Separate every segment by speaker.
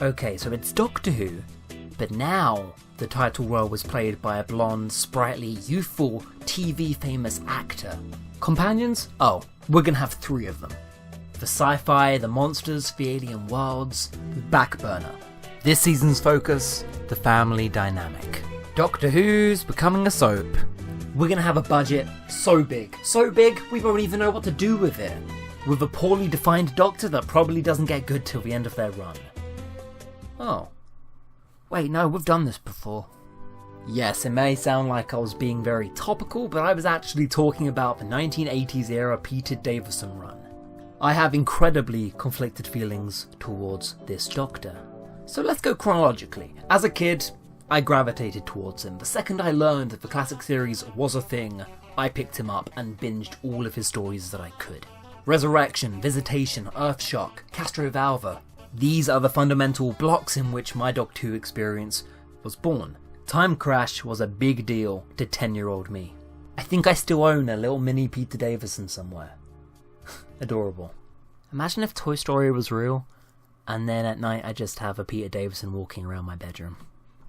Speaker 1: Okay, so it's Doctor Who, but now the title role was played by a blonde, sprightly, youthful, TV famous actor. Companions? Oh, we're gonna have 3 of them. The sci-fi, the monsters, the alien worlds, the back burner. This season's focus, the family dynamic. Doctor Who's becoming a soap. We're gonna have a budget so big we won't even know what to do with it. With a poorly defined Doctor that probably doesn't get good till the end of their run. Oh. Wait, no, we've done this before. Yes, it may sound like I was being very topical, but I was actually talking about the 1980s era Peter Davison run. I have incredibly conflicted feelings towards this Doctor. So let's go chronologically. As a kid, I gravitated towards him. The second I learned that the classic series was a thing, I picked him up and binged all of his stories that I could. Resurrection, Visitation, Earthshock, Castrovalva. These are the fundamental blocks in which my Doctor Who experience was born. Time Crash was a big deal to 10-year-old me. I think I still own a little mini Peter Davison somewhere. Adorable. Imagine if Toy Story was real, and then at night I just have a Peter Davison walking around my bedroom.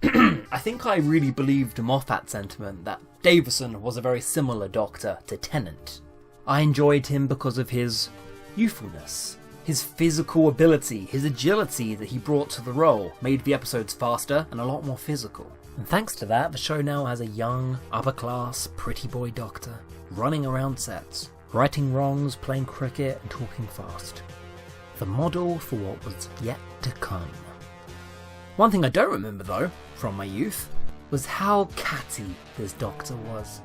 Speaker 1: I think I really believed Moffat's sentiment that Davison was a very similar Doctor to Tennant. I enjoyed him because of his youthfulness. His physical ability, his agility that he brought to the role made the episodes faster and a lot more physical. And thanks to that, the show now has a young, upper-class, pretty boy Doctor running around sets, righting wrongs, playing cricket and talking fast. The model for what was yet to come. One thing I don't remember though, from my youth, was how catty this Doctor was.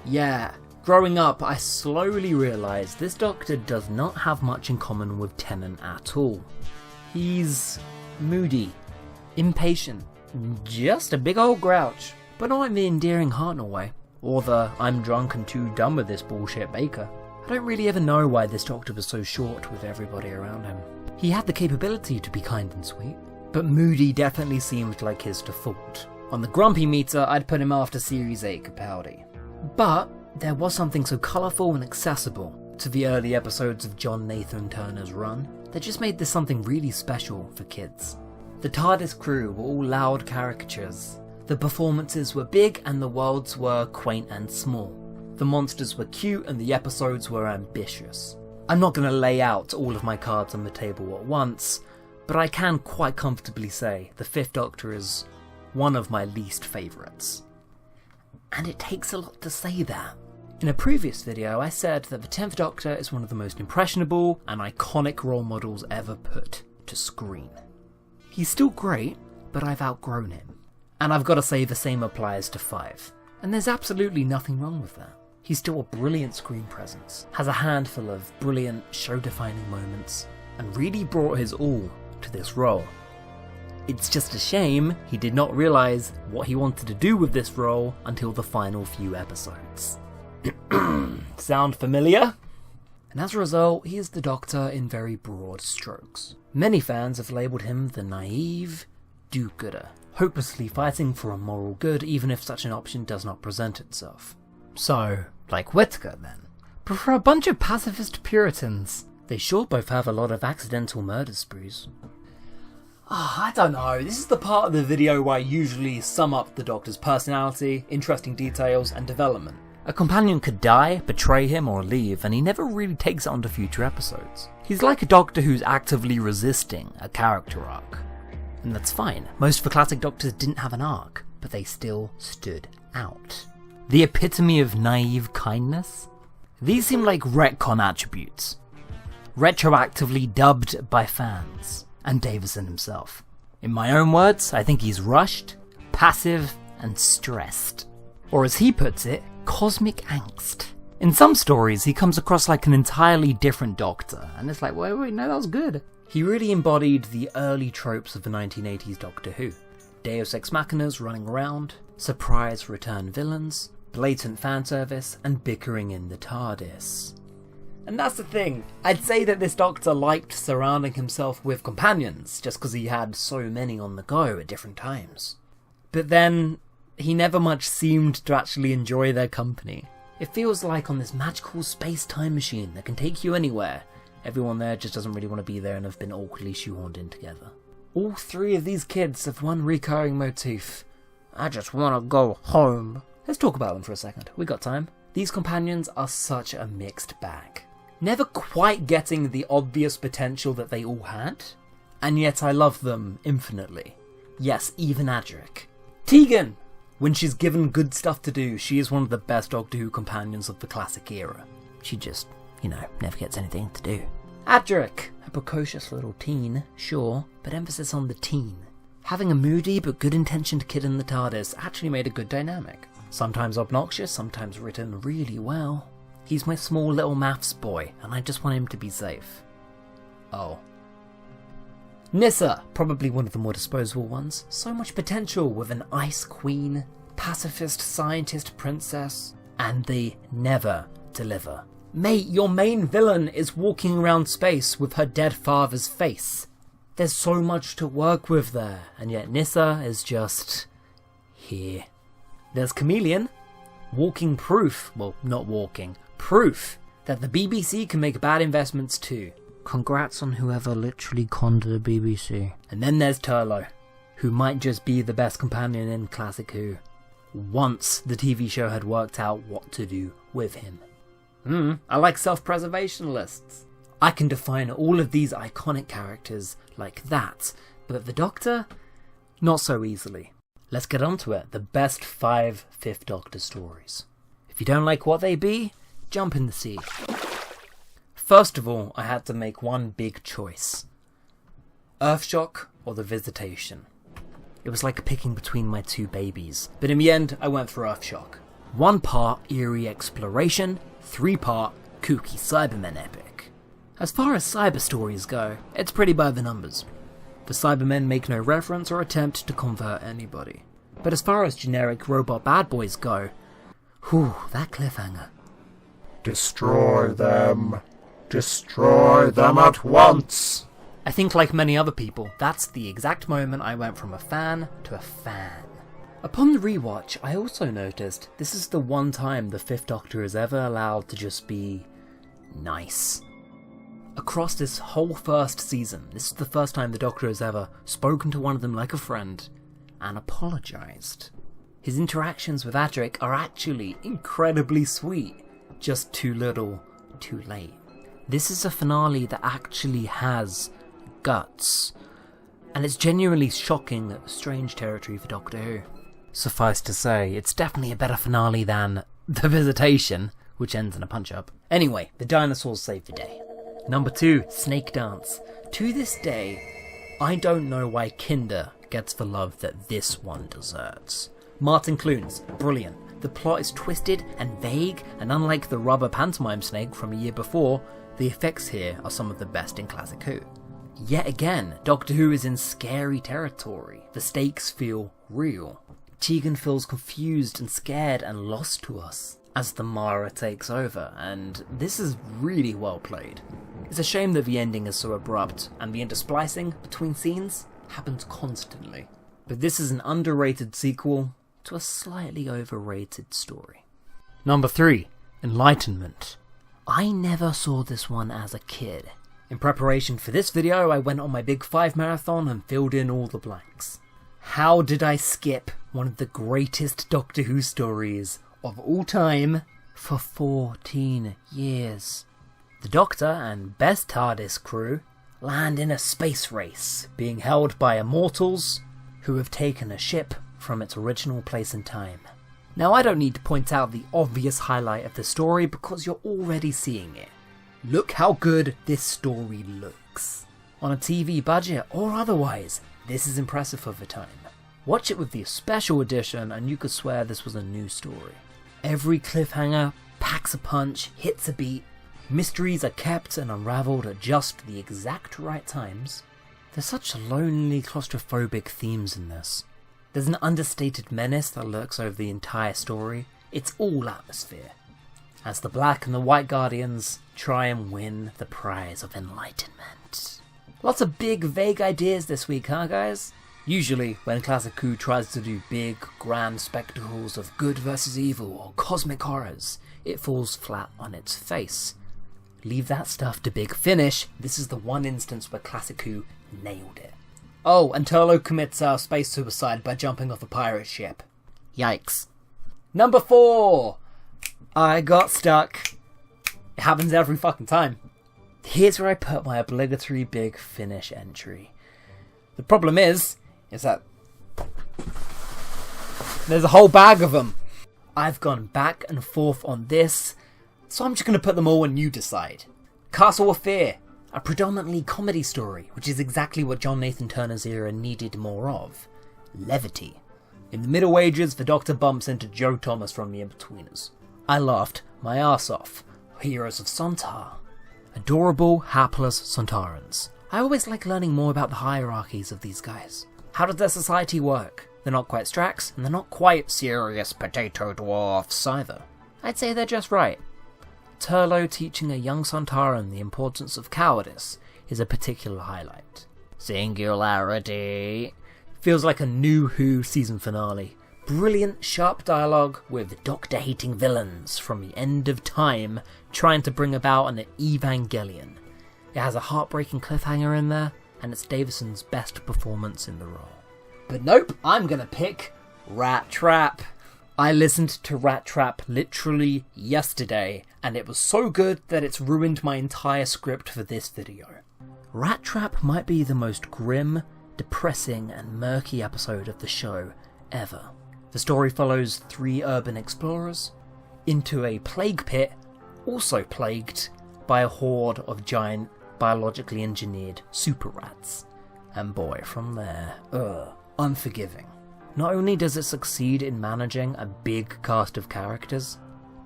Speaker 1: Yeah, growing up I slowly realised this Doctor does not have much in common with Tennant at all. He's moody, impatient, just a big old grouch, but not in the endearing Hartnell way, or the I'm drunk and too done with this bullshit Baker. I don't really ever know why this Doctor was so short with everybody around him. He had the capability to be kind and sweet, but moody definitely seemed like his default. On the grumpy meter, I'd put him after Series 8 Capaldi. But there was something so colourful and accessible to the early episodes of John Nathan Turner's run that just made this something really special for kids. The TARDIS crew were all loud caricatures. The performances were big and the worlds were quaint and small. The monsters were cute and the episodes were ambitious. I'm not going to lay out all of my cards on the table at once, but I can quite comfortably say the 5th Doctor is one of my least favourites. And it takes a lot to say that. In a previous video I said that the 10th Doctor is one of the most impressionable and iconic role models ever put to screen. He's still great, but I've outgrown him. And I've got to say the same applies to 5. And there's absolutely nothing wrong with that. He's still a brilliant screen presence, has a handful of brilliant show-defining moments, and really brought his all to this role. It's just a shame he did not realise what he wanted to do with this role until the final few episodes. Sound familiar? And as a result, he is the Doctor in very broad strokes. Many fans have labelled him the naive do-gooder, hopelessly fighting for a moral good even if such an option does not present itself. So, like Whittaker then, but for a bunch of pacifist Puritans. They sure both have a lot of accidental murder sprees. I don't know, this is the part of the video where I usually sum up the Doctor's personality, interesting details and development. A companion could die, betray him or leave, and he never really takes it onto future episodes. He's like a Doctor who's actively resisting a character arc. And that's fine, most of the classic Doctors didn't have an arc, but they still stood out. The epitome of naive kindness? These seem like retcon attributes. Retroactively dubbed by fans, and Davison himself. In my own words, I think he's rushed, passive, and stressed. Or as he puts it, cosmic angst. In some stories, he comes across like an entirely different Doctor, and it's like, wait, no, that was good. He really embodied the early tropes of the 1980s Doctor Who. Deus Ex Machinas running around, surprise return villains, blatant fan service, and bickering in the TARDIS. And that's the thing, I'd say that this Doctor liked surrounding himself with companions, just because he had so many on the go at different times. But then, he never much seemed to actually enjoy their company. It feels like on this magical space-time machine that can take you anywhere, everyone there just doesn't really want to be there and have been awkwardly shoehorned in together. All three of these kids have one recurring motif. I just want to go home. Let's talk about them for a second. We got time. These companions are such a mixed bag. Never quite getting the obvious potential that they all had, and yet I love them infinitely. Yes, even Adric. Tegan! When she's given good stuff to do, she is one of the best Doctor Who companions of the classic era. She just, never gets anything to do. Adric! A precocious little teen, sure, but emphasis on the teen. Having a moody but good-intentioned kid in the TARDIS actually made a good dynamic. Sometimes obnoxious, sometimes written really well. He's my small little maths boy, and I just want him to be safe. Oh. Nyssa, probably one of the more disposable ones. So much potential with an ice queen, pacifist scientist princess, and they never deliver. Mate, your main villain is walking around space with her dead father's face. There's so much to work with there, and yet Nyssa is just here. There's Chameleon, walking proof, well, not walking, proof that the BBC can make bad investments too. Congrats on whoever literally conned the BBC. And then there's Turlo, who might just be the best companion in Classic Who, once the TV show had worked out what to do with him. I like self-preservation lists. I can define all of these iconic characters like that, but the Doctor, not so easily. Let's get on to it, the best 5 Fifth Doctor stories. If you don't like what they be, jump in the sea. First of all, I had to make one big choice. Earthshock or The Visitation. It was like picking between my two babies, but in the end, I went for Earthshock. 1 part eerie exploration, 3-part kooky Cybermen epic. As far as cyber stories go, it's pretty by the numbers. The Cybermen make no reference or attempt to convert anybody. But as far as generic robot bad boys go, that cliffhanger.
Speaker 2: Destroy them. Destroy them at once.
Speaker 1: I think like many other people, that's the exact moment I went from a fan to a fan. Upon the rewatch, I also noticed this is the one time the Fifth Doctor is ever allowed to just be nice. Across this whole first season, this is the first time the Doctor has ever spoken to one of them like a friend and apologised. His interactions with Adric are actually incredibly sweet, just too little, too late. This is a finale that actually has guts, and it's genuinely shocking, strange territory for Doctor Who. Suffice to say, it's definitely a better finale than The Visitation, which ends in a punch-up. Anyway, the dinosaurs save the day. Number 2, Snake Dance. To this day, I don't know why Kinder gets the love that this one deserves. Martin Clunes, brilliant. The plot is twisted and vague, and unlike the rubber pantomime snake from a year before, the effects here are some of the best in Classic Who. Yet again, Doctor Who is in scary territory. The stakes feel real. Tegan feels confused and scared and lost to us as the Mara takes over, and this is really well played. It's a shame that the ending is so abrupt, and the intersplicing between scenes happens constantly. But this is an underrated sequel to a slightly overrated story. Number 3, Enlightenment. I never saw this one as a kid. In preparation for this video, I went on my Big 5 marathon and filled in all the blanks. How did I skip one of the greatest Doctor Who stories of all time for 14 years? The Doctor and best TARDIS crew land in a space race, being held by immortals who have taken a ship from its original place and time. Now, I don't need to point out the obvious highlight of the story because you're already seeing it. Look how good this story looks. On a TV budget or otherwise, this is impressive for the time. Watch it with the special edition and you could swear this was a new story. Every cliffhanger packs a punch, hits a beat, mysteries are kept and unravelled at just the exact right times. There's such lonely, claustrophobic themes in this. There's an understated menace that lurks over the entire story. It's all atmosphere, as the Black and the White Guardians try and win the prize of enlightenment. Lots of big, vague ideas this week, huh guys? Usually, when Classic Who tries to do big, grand spectacles of good versus evil or cosmic horrors, it falls flat on its face. Leave that stuff to Big Finish. This is the one instance where Classic Who nailed it. Oh, and Turlo commits space suicide by jumping off a pirate ship. Yikes. Number 4! I got stuck. It happens every fucking time. Here's where I put my obligatory big finish entry. The problem is that there's a whole bag of them. I've gone back and forth on this, so I'm just going to put them all and you decide. Castle of Fear, a predominantly comedy story, which is exactly what John Nathan Turner's era needed more of. Levity. In the Middle Ages, the Doctor bumps into Joe Thomas from The Inbetweeners. I laughed my ass off. Heroes of Sontar. Adorable, hapless Sontarans. I always like learning more about the hierarchies of these guys. How does their society work? They're not quite Strax, and they're not quite serious potato dwarfs either. I'd say they're just right. Turlo teaching a young Sontaran the importance of cowardice is a particular highlight. Singularity. Feels like a new Who season finale. Brilliant, sharp dialogue with doctor-hating villains from the end of time trying to bring about an Evangelion. It has a heartbreaking cliffhanger in there, and it's Davison's best performance in the role. But nope, I'm gonna pick Rat Trap. I listened to Rat Trap literally yesterday, and it was so good that it's ruined my entire script for this video. Rat Trap might be the most grim, depressing, and murky episode of the show ever. The story follows 3 urban explorers into a plague pit, also plagued by a horde of giant, biologically engineered super rats. And boy, from there, unforgiving. Not only does it succeed in managing a big cast of characters,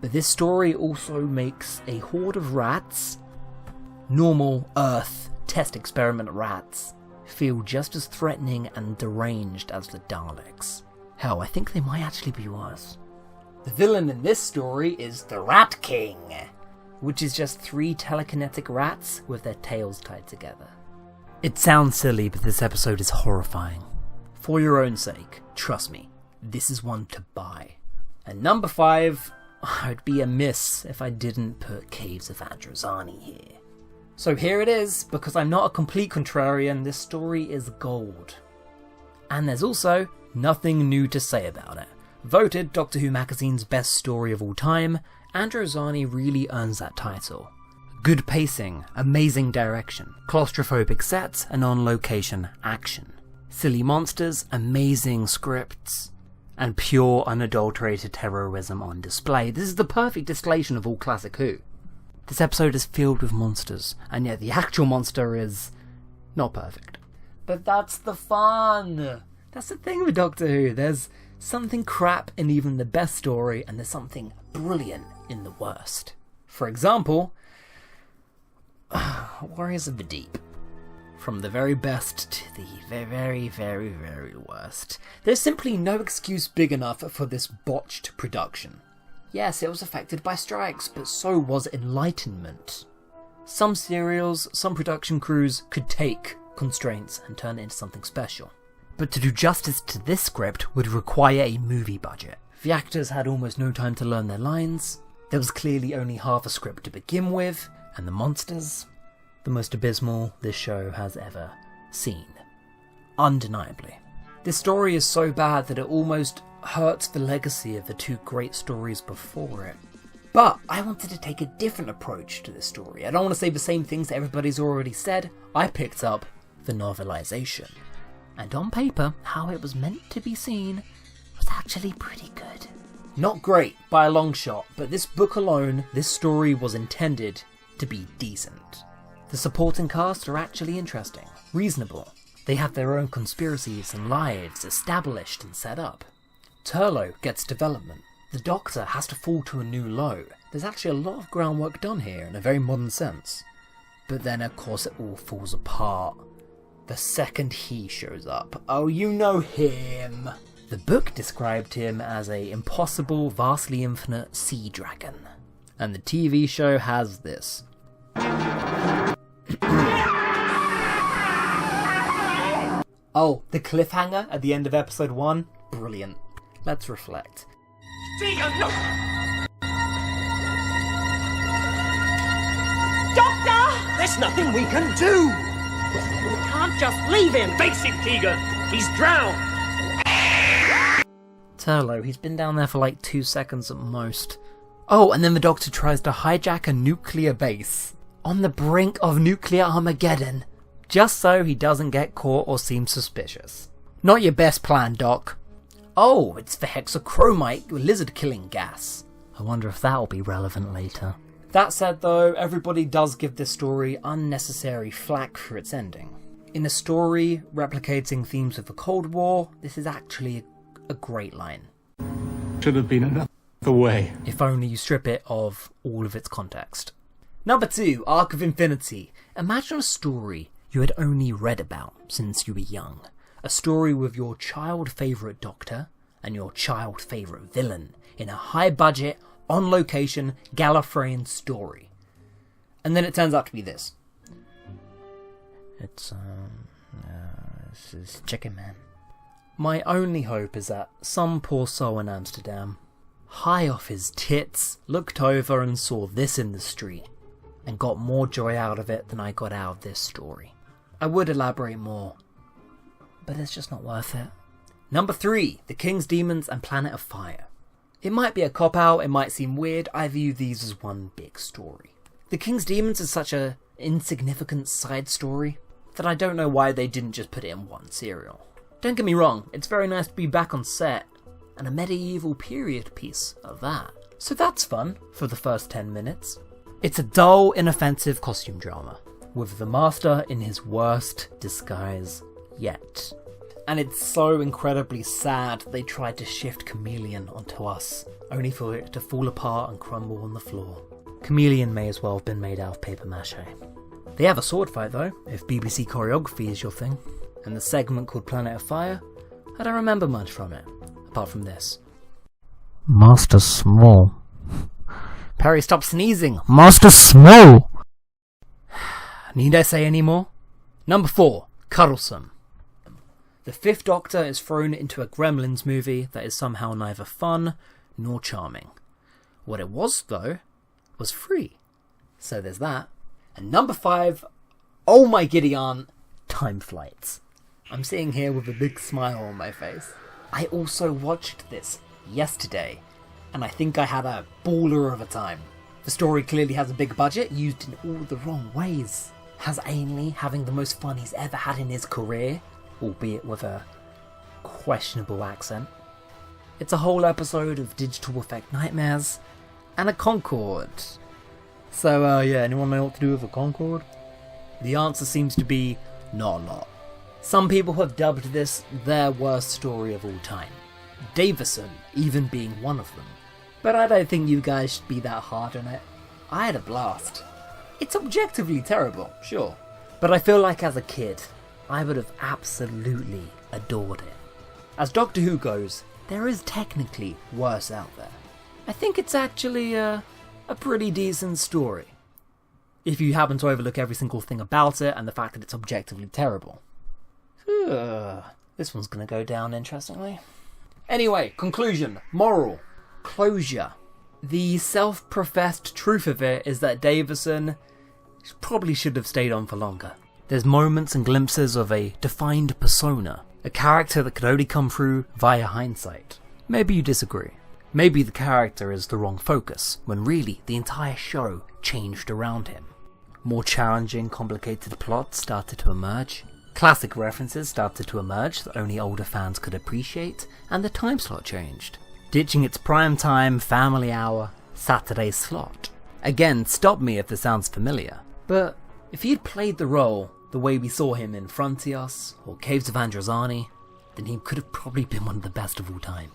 Speaker 1: but this story also makes a horde of rats, normal Earth test experiment rats, feel just as threatening and deranged as the Daleks. Hell, I think they might actually be worse. The villain in this story is the Rat King, which is just 3 telekinetic rats with their tails tied together. It sounds silly, but this episode is horrifying. For your own sake, trust me, this is one to buy. And number 5, I'd be amiss if I didn't put Caves of Androzani here. So here it is, because I'm not a complete contrarian, this story is gold. And there's also nothing new to say about it. Voted Doctor Who magazine's best story of all time, Androzani really earns that title. Good pacing, amazing direction, claustrophobic sets, and on-location action. Silly monsters, amazing scripts, and pure unadulterated terrorism on display. This is the perfect distillation of all classic Who. This episode is filled with monsters, and yet the actual monster is not perfect. But that's the fun! That's the thing with Doctor Who, there's something crap in even the best story, and there's something brilliant in the worst. For example, Warriors of the Deep. From the very best to the very, very, very worst. There's simply no excuse big enough for this botched production. Yes, it was affected by strikes, but so was Enlightenment. Some serials, some production crews could take constraints and turn it into something special. But to do justice to this script would require a movie budget. The actors had almost no time to learn their lines, there was clearly only half a script to begin with, and the monsters, the most abysmal this show has ever seen. Undeniably. This story is so bad that it almost hurts the legacy of the 2 great stories before it. But I wanted to take a different approach to this story. I don't want to say the same things that everybody's already said. I picked up the novelization. And on paper, how it was meant to be seen was actually pretty good. Not great by a long shot, but this book alone, this story was intended to be decent. The supporting cast are actually interesting, reasonable. They have their own conspiracies and lives established and set up. Turlo gets development. The Doctor has to fall to a new low. There's actually a lot of groundwork done here in a very modern sense. But then of course it all falls apart the second he shows up. Oh, you know him! The book described him as a impossible, vastly infinite sea dragon. And the TV show has this. Oh, the cliffhanger at the end of episode 1? Brilliant. Let's reflect.
Speaker 3: Doctor! There's nothing we can do! We can't just leave him!
Speaker 4: Face it, Keegan! He's drowned!
Speaker 1: Turlo, he's been down there for like 2 seconds at most. Oh, and then the Doctor tries to hijack a nuclear base. On the brink of nuclear Armageddon. Just so he doesn't get caught or seem suspicious. Not your best plan, Doc. Oh, it's the hexachromite lizard-killing gas. I wonder if that'll be relevant later. That said though, everybody does give this story unnecessary flack for its ending. In a story replicating themes of the Cold War, this is actually a great line.
Speaker 5: Should have been another way.
Speaker 1: If only you strip it of all of its context. Number 2, Arc of Infinity. Imagine a story you had only read about since you were young. A story with your child favourite Doctor and your child favourite villain in a high budget, on location, Gallifreyan story. And then it turns out to be this. This is Chicken Man. My only hope is that some poor soul in Amsterdam, high off his tits, looked over and saw this in the street, and got more joy out of it than I got out of this story. I would elaborate more, but it's just not worth it. Number 3, The King's Demons and Planet of Fire. It might be a cop-out, it might seem weird, I view these as one big story. The King's Demons is such an insignificant side story that I don't know why they didn't just put it in one serial. Don't get me wrong, it's very nice to be back on set, and a medieval period piece of that. So that's fun for the first 10 minutes. It's a dull, inoffensive costume drama, with the Master in his worst disguise yet. And it's so incredibly sad they tried to shift Chameleon onto us, only for it to fall apart and crumble on the floor. Chameleon may as well have been made out of paper mache. They have a sword fight though, if BBC choreography is your thing. And the segment called Planet of Fire, I don't remember much from it, apart from this. Master Small. Perry, stop sneezing! Master Small! Need I say any more? Number 4, Cuddlesome. The 5th Doctor is thrown into a Gremlins movie that is somehow neither fun nor charming. What it was, though, was free. So there's that. And number 5, oh my giddy aunt, Time Flights. I'm sitting here with a big smile on my face. I also watched this yesterday, and I think I had a baller of a time. The story clearly has a big budget, used in all the wrong ways. Has Ainley having the most fun he's ever had in his career, albeit with a questionable accent. It's a whole episode of digital effect nightmares, and a Concorde. So yeah, anyone know what to do with a Concorde? The answer seems to be not a lot. Some people have dubbed this their worst story of all time. Davison even being one of them. But I don't think you guys should be that hard on it. I had a blast. It's objectively terrible, sure. But I feel like as a kid, I would have absolutely adored it. As Doctor Who goes, there is technically worse out there. I think it's actually a pretty decent story. If you happen to overlook every single thing about it and the fact that it's objectively terrible. This one's gonna go down interestingly. Anyway, conclusion, moral, closure. The self-professed truth of it is that Davison probably should have stayed on for longer. There's moments and glimpses of a defined persona, a character that could only come through via hindsight. Maybe you disagree. Maybe the character is the wrong focus, when really the entire show changed around him. More challenging, complicated plots started to emerge. Classic references started to emerge that only older fans could appreciate, and the time slot changed, ditching its primetime family hour Saturday slot. Again, stop me if this sounds familiar, but if he'd played the role the way we saw him in Frontios or Caves of Androzani, then he could have probably been one of the best of all time.